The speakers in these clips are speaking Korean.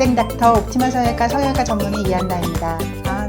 닥터 옵티멀 성형외과 전문의 이한나입니다.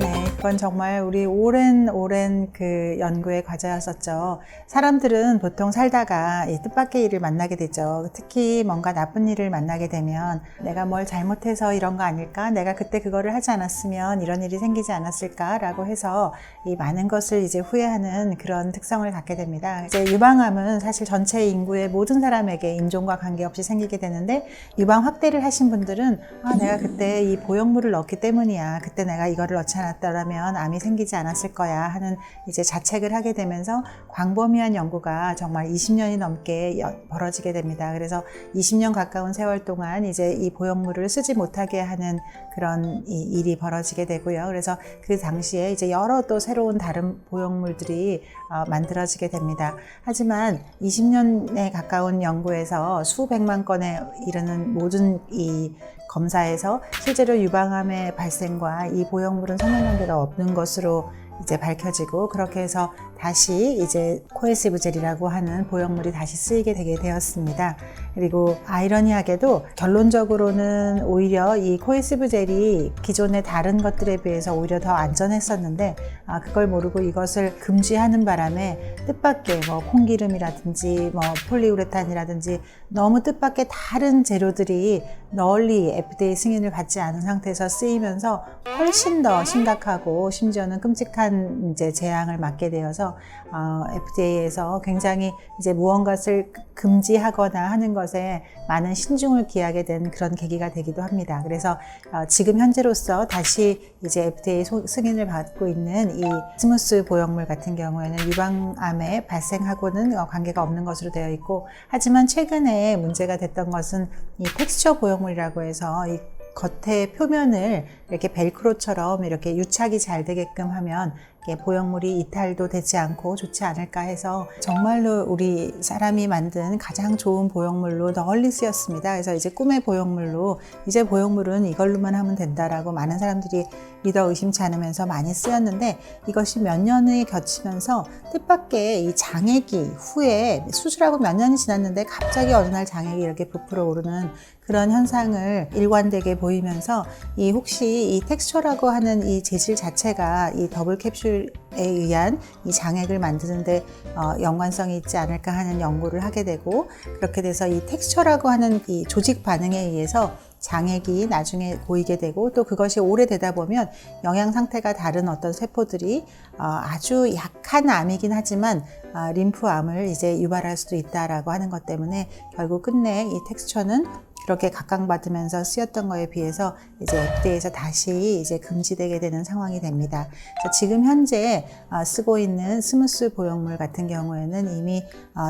네. 그건 정말 우리 오랜 그 연구의 과제였었죠. 사람들은 보통 살다가 이 뜻밖의 일을 만나게 되죠. 특히 뭔가 나쁜 일을 만나게 되면 내가 뭘 잘못해서 이런 거 아닐까? 내가 그때 그거를 하지 않았으면 이런 일이 생기지 않았을까라고 해서 이 많은 것을 이제 후회하는 그런 특성을 갖게 됩니다. 이제 유방암은 사실 전체 인구의 모든 사람에게 인종과 관계없이 생기게 되는데, 유방 확대를 하신 분들은 내가 그때 이 보형물을 넣었기 때문이야. 그때 내가 이거를 넣지 않았더라면 암이 생기지 않았을 거야 하는 이제 자책을 하게 되면서 광범위한 연구가 정말 20년이 넘게 벌어지게 됩니다. 그래서 20년 가까운 세월 동안 이제 이 보형물을 쓰지 못하게 하는 그런 일이 벌어지게 되고요. 그래서 그 당시에 이제 여러 또 새로운 다른 보형물들이 만들어지게 됩니다. 하지만 20년에 가까운 연구에서 수백만 건에 이르는 모든 이 검사에서 실제로 유방암의 발생과 이 보형물은 상관관계가 없는 것으로 이제 밝혀지고, 그렇게 해서 다시 이제 코에시브 젤이라고 하는 보형물이 다시 쓰이게 되게 되었습니다. 그리고 아이러니하게도 결론적으로는 오히려 이 코에시브 젤이 기존의 다른 것들에 비해서 오히려 더 안전했었는데, 그걸 모르고 이것을 금지하는 바람에 뜻밖의 콩기름이라든지 폴리우레탄이라든지 너무 뜻밖의 다른 재료들이 널리 FDA 승인을 받지 않은 상태에서 쓰이면서 훨씬 더 심각하고 심지어는 끔찍한 이제 재앙을 맞게 되어서 FDA에서 굉장히 이제 무언가를 금지하거나 하는 것에 많은 신중을 기하게 된 그런 계기가 되기도 합니다. 그래서 지금 현재로서 다시 이제 FDA 승인을 받고 있는 이 스무스 보형물 같은 경우에는 유방암에 발생하고는 관계가 없는 것으로 되어 있고, 하지만 최근에 문제가 됐던 것은 이 텍스처 보형물이라고 해서 이 겉의 표면을 이렇게 벨크로처럼 이렇게 유착이 잘 되게끔 하면 보형물이 이탈도 되지 않고 좋지 않을까 해서 정말로 우리 사람이 만든 가장 좋은 보형물로 널리 쓰였습니다. 그래서 이제 꿈의 보형물로, 이제 보형물은 이걸로만 하면 된다라고 많은 사람들이 믿어 의심치 않으면서 많이 쓰였는데, 이것이 몇 년이 겹치면서 뜻밖의 이 장액이 후에 수술하고 몇 년이 지났는데 갑자기 어느 날 장액이 이렇게 부풀어 오르는 그런 현상을 일관되게 보이면서, 이 혹시 이 텍스처라고 하는 이 재질 자체가 이 더블 캡슐에 의한 이 장액을 만드는데 연관성이 있지 않을까 하는 연구를 하게 되고, 그렇게 돼서 이 텍스처라고 하는 이 조직 반응에 의해서 장액이 나중에 보이게 되고, 또 그것이 오래되다 보면 영양 상태가 다른 어떤 세포들이 아주 약한 암이긴 하지만 림프암을 이제 유발할 수도 있다라고 하는 것 때문에 결국 끝내 이 텍스처는 그렇게 각광받으면서 쓰였던 거에 비해서 이제 FDA에서 다시 이제 금지되게 되는 상황이 됩니다. 그래서 지금 현재 쓰고 있는 스무스 보형물 같은 경우에는 이미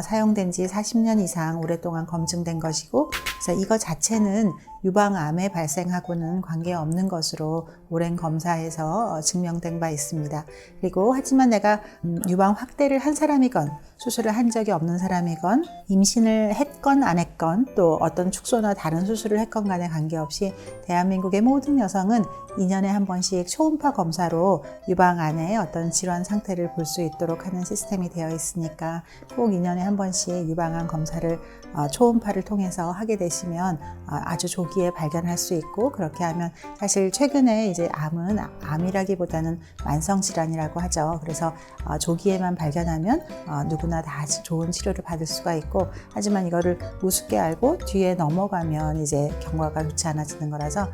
사용된 지 40년 이상 오랫동안 검증된 것이고, 그래서 이거 자체는 유방암의 발생하고는 관계없는 것으로 오랜 검사에서 증명된 바 있습니다. 그리고 하지만 내가 유방 확대를 한 사람이건 수술을 한 적이 없는 사람이건 임신을 했건 안 했건 또 어떤 축소나 다른 수술을 했건 간에 관계없이 대한민국의 모든 여성은 2년에 한 번씩 초음파 검사로 유방 안의 어떤 질환 상태를 볼 수 있도록 하는 시스템이 되어 있으니까 꼭 2년에 한 번씩 유방암 검사를 초음파를 통해서 하게 되시면 아주 조기에 발견할 수 있고, 그렇게 하면 사실 최근에 이제 암은 암이라기보다는 만성질환이라고 하죠. 그래서 조기에만 발견하면 누구나 다 좋은 치료를 받을 수가 있고, 하지만 이거를 우습게 알고 뒤에 넘어가면 이제 경과가 좋지 않아지는 거라서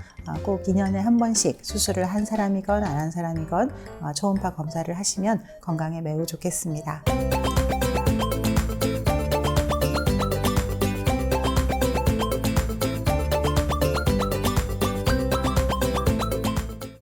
꼭 2년에 한 번씩 수술을 한 사람이건 안 한 사람이건 초음파 검사를 하시면 건강에 매우 좋겠습니다.